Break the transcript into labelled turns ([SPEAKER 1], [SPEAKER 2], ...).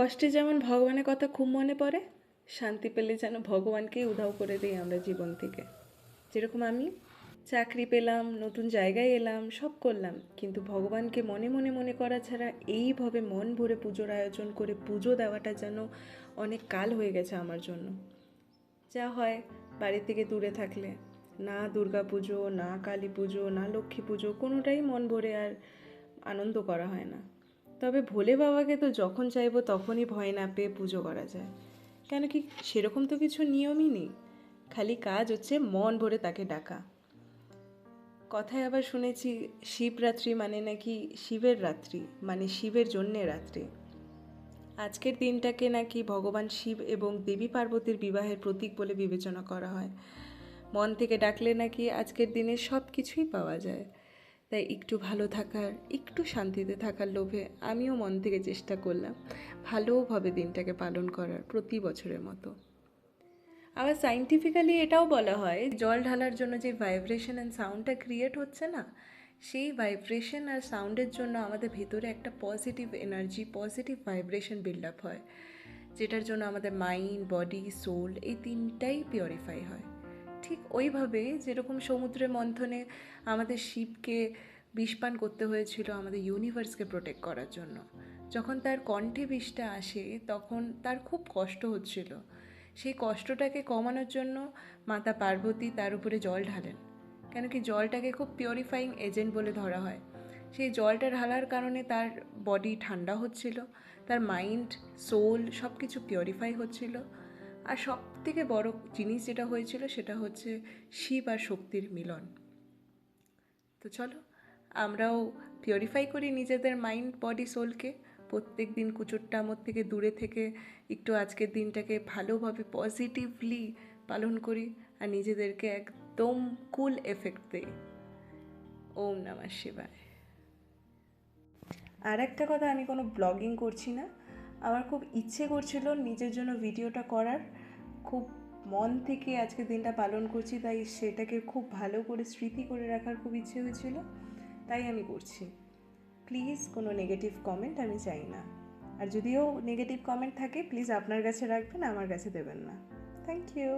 [SPEAKER 1] কষ্টে যেমন ভগবানের কথা খুব মনে পড়ে, শান্তি পেলে যেন ভগবানকেই উধাও করে দিই আমরা জীবন থেকে। যেরকম আমি চাকরি পেলাম, নতুন জায়গায় এলাম, সব করলাম, কিন্তু ভগবানকে মনে মনে মনে করা ছাড়া এইভাবে মন ভরে পুজোর আয়োজন করে পুজো দেওয়াটা যেন অনেক কাল হয়ে গেছে আমার জন্য। যা হয় বাড়ি থেকে দূরে থাকলে, না দুর্গা পুজো, না কালী পুজো, না লক্ষ্মী পুজো, কোনোটাই মন ভরে আর আনন্দ করা হয় না। তবে ভোলে বাবাকে তো যখন চাইবো তখনই ভয় না পেয়ে পুজো করা যায়। কেন কি সেরকম তো কিছু নিয়মই নেই, খালি কাজ হচ্ছে মন ভরে তাকে ডাকা। কথায় আবার শুনেছি শিবরাত্রি মানে নাকি শিবের রাত্রি, মানে শিবের জন্যে রাত্রি। আজকের দিনটাকে নাকি ভগবান শিব এবং দেবী পার্বতীর বিবাহের প্রতীক বলে বিবেচনা করা হয়। মন থেকে ডাকলে নাকি আজকের দিনে সব কিছুই পাওয়া যায়। তাই একটু ভালো থাকার, একটু শান্তিতে থাকার লোভে আমিও মন থেকে চেষ্টা করলাম ভালোভাবে দিনটাকে পালন করার, প্রতি বছরের মতো। আবার সায়েন্টিফিক্যালি এটাও বলা হয় জল ঢালার জন্য যে ভাইব্রেশন অ্যান্ড সাউন্ডটা ক্রিয়েট হচ্ছে না, সেই ভাইব্রেশন আর সাউন্ডের জন্য আমাদের ভেতরে একটা positive energy, positive vibration build up হয়, যেটার জন্য আমাদের মাইন্ড, বডি, সোল এই তিনটাই পিউরিফাই হয়। ঠিক ওইভাবে যেরকম সমুদ্রের মন্থনে আমাদের শিবকে বিষপান করতে হয়েছিল আমাদের ইউনিভার্সকে প্রোটেক্ট করার জন্য, যখন তার কণ্ঠে বিষটা আসে তখন তার খুব কষ্ট হচ্ছিল। সেই কষ্টটাকে কমানোর জন্য মাতা পার্বতী তার উপরে জল ঢালেন, কেন কি জলটাকে খুব পিউরিফাইং এজেন্ট বলে ধরা হয়। সেই জলটা ঢালার কারণে তার বডি ঠান্ডা হচ্ছিল, তার মাইন্ড, সোল সব কিছু পিউরিফাই হচ্ছিল। আর সব থেকে বড় জিনিস যেটা হয়েছিল সেটা হচ্ছে শিব আর শক্তির মিলন। তো চলো আমরাও পিউরিফাই করি নিজেদের মাইন্ড, বডি, সোলকে। প্রত্যেক দিন কুচুরটামোর থেকে দূরে থেকে একটু আজকের দিনটাকে ভালোভাবে পজিটিভলি পালন করি আর নিজেদেরকে একদম কুল এফেক্ট দেই। ওম নমঃ শিবায়। আর একটা কথা, আমি কোনো ব্লগিং করছি না, আমার খুব ইচ্ছে করছিল নিজের জন্য ভিডিওটা করার, খুব মন থেকে আজকে দিনটা পালন করছি, তাই সেটাকে খুব ভালো করে স্মৃতি করে রাখার খুব ইচ্ছে হয়েছিল, তাই আমি করছি। প্লিজ কোনো নেগেটিভ কমেন্ট আমি চাই না, আর যদিও নেগেটিভ কমেন্ট থাকে প্লিজ আপনার কাছে রাখবেন, আমার কাছে দেবেন না। Thank you.